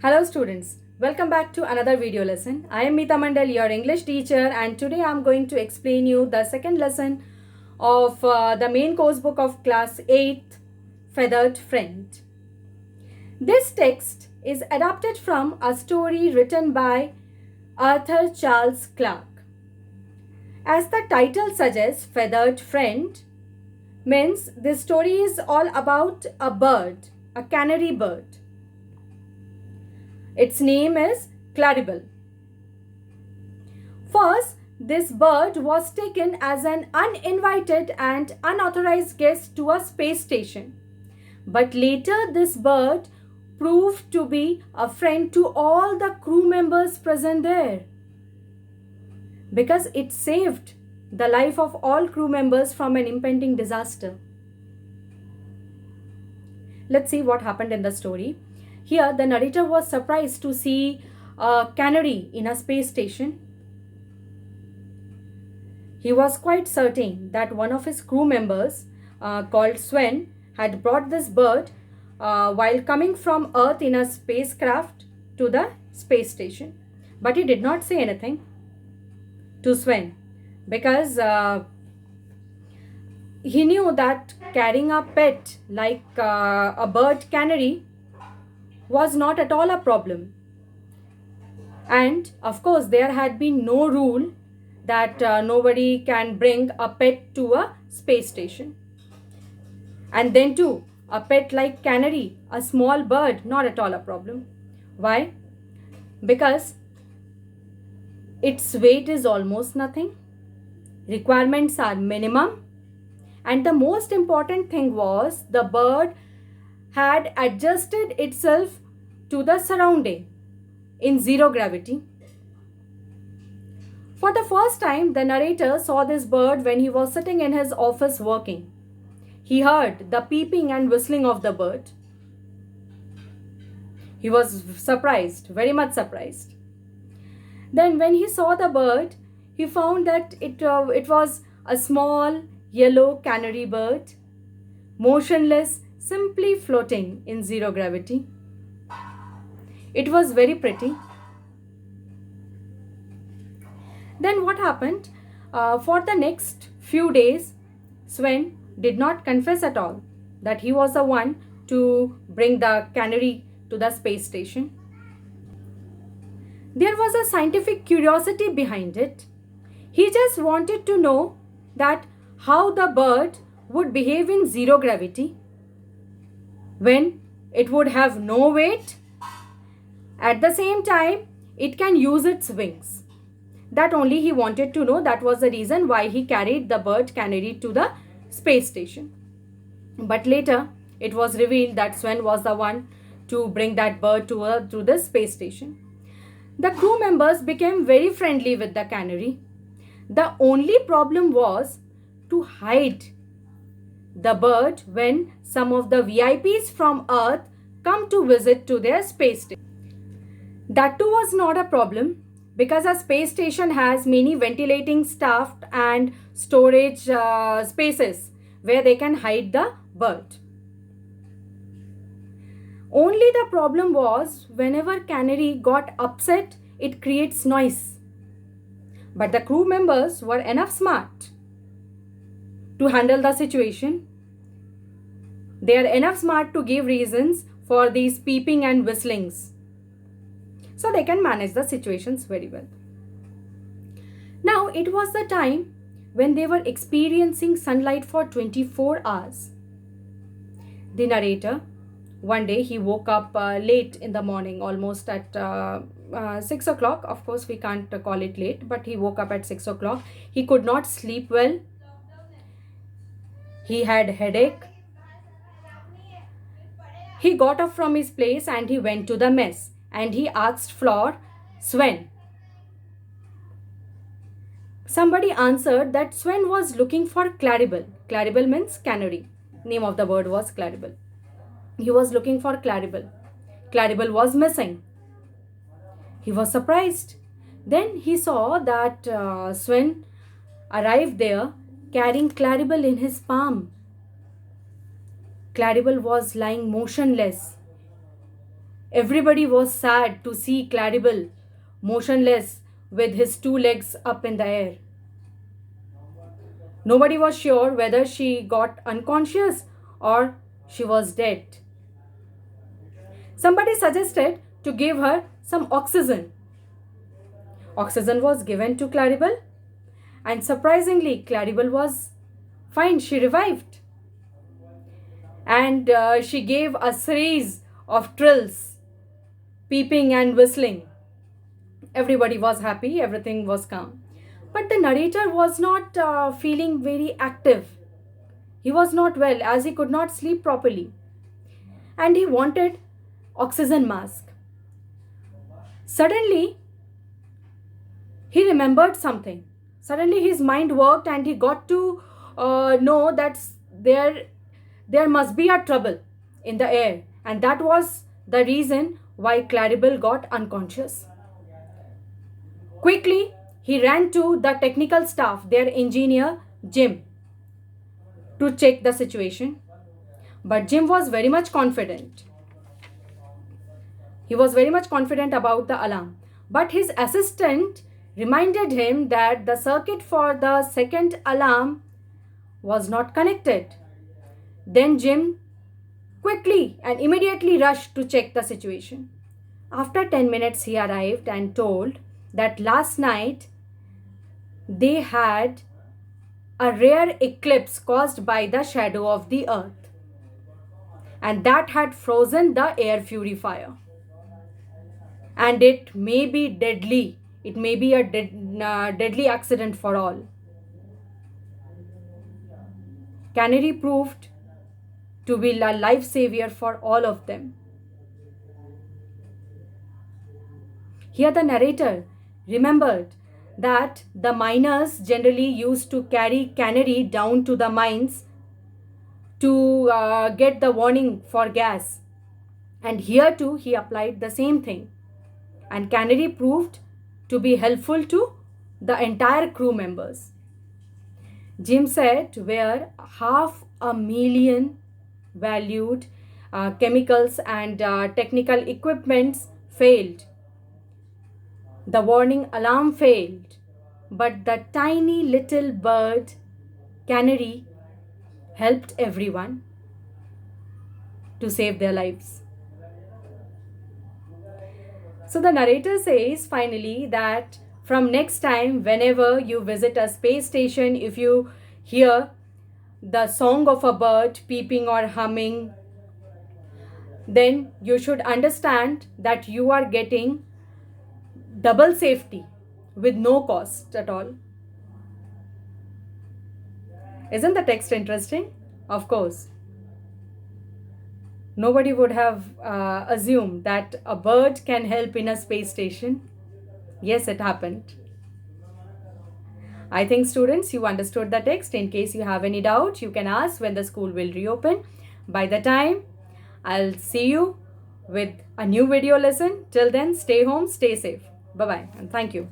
Hello students, welcome back to another video lesson. I am Meeta Mandal, your English teacher, and today I am going to explain you the second lesson of the main course book of class 8th, Feathered Friend. This text is adapted from a story written by Arthur Charles Clarke. As the title suggests, Feathered Friend means this story is all about a bird, a canary bird. Its name is Claribel. First, this bird was taken as an uninvited and unauthorized guest to a space station. But later, this bird proved to be a friend to all the crew members present there, because it saved the life of all crew members from an impending disaster. Let's see what happened in the story. Here, the narrator was surprised to see a canary in a space station. He was quite certain that one of his crew members, called Sven, had brought this bird while coming from Earth in a spacecraft to the space station. But he did not say anything to Sven because he knew that carrying a pet like a bird canary was not at all a problem. And of course, there had been no rule that nobody can bring a pet to a space station. And then too, a pet like canary, a small bird, not at all a problem. Why? Because its weight is almost nothing. Requirements are minimum. And the most important thing was the bird had adjusted itself to the surrounding in zero gravity. For the first time, the narrator saw this bird when he was sitting in his office working. He heard the peeping and whistling of the bird. He was surprised, very much surprised. Then when he saw the bird, he found that it was a small yellow canary bird, motionless, simply floating in zero gravity. It was very pretty. Then what happened? For the next few days, Sven did not confess at all that he was the one to bring the canary to the space station. There was a scientific curiosity behind it. He just wanted to know that how the bird would behave in zero gravity when it would have no weight. At the same time, it can use its wings. That only he wanted to know. That was the reason why he carried the bird canary to the space station. But later, it was revealed that Sven was the one to bring that bird to the space station. The crew members became very friendly with the canary. The only problem was to hide the bird when some of the VIPs from Earth come to visit to their space station. That too was not a problem because a space station has many ventilating staffed and storage spaces where they can hide the bird. Only the problem was whenever canary got upset, it creates noise. But the crew members were enough smart to handle the situation. They are enough smart to give reasons for these peeping and whistlings. So they can manage the situations very well. Now it was the time when they were experiencing sunlight for 24 hours. The narrator, one day he woke up late in the morning, almost at 6 o'clock. Of course, we can't call it late, but he woke up at 6 o'clock. He could not sleep well. He had headache. He got up from his place and he went to the mess and he asked for Sven. Somebody answered that Sven was looking for Claribel. Claribel means canary. Name of the bird was Claribel. He was looking for Claribel. Claribel was missing. He was surprised. Then he saw that Sven arrived there carrying Claribel in his palm. Claribel was lying motionless. Everybody was sad to see Claribel motionless with his two legs up in the air. Nobody was sure whether she got unconscious or she was dead. Somebody suggested to give her some oxygen. Oxygen was given to Claribel, and surprisingly, Claribel was fine. She revived. And she gave a series of trills, peeping and whistling. Everybody was happy, everything was calm. But the narrator was not feeling very active. He was not well as he could not sleep properly. And he wanted oxygen mask. Suddenly, he remembered something. Suddenly his mind worked and he got to know that there must be a trouble in the air. And that was the reason why Claribel got unconscious. Quickly, he ran to the technical staff, their engineer, Jim, to check the situation. But Jim was very much confident. He was very much confident about the alarm. But his assistant reminded him that the circuit for the second alarm was not connected. Then Jim quickly and immediately rushed to check the situation. After 10 minutes, he arrived and told that last night they had a rare eclipse caused by the shadow of the earth, and that had frozen the air purifier. And it may be deadly. It may be a deadly accident for all. Canary proved to be a life savior for all of them. Here the narrator remembered that the miners generally used to carry Canary down to the mines to get the warning for gas. And here too he applied the same thing. And Canary proved to be helpful to the entire crew members. Jim said where 500,000 valued chemicals and technical equipments failed. The warning alarm failed, but the tiny little bird, Canary, helped everyone to save their lives. So the narrator says finally that from next time, whenever you visit a space station, if you hear the song of a bird peeping or humming, then you should understand that you are getting double safety with no cost at all. Isn't the text interesting? Of course. Nobody would have assumed that a bird can help in a space station. Yes, it happened. I think students, you understood the text. In case you have any doubt, you can ask when the school will reopen. By the time, I'll see you with a new video lesson. Till then, stay home, stay safe. Bye-bye and thank you.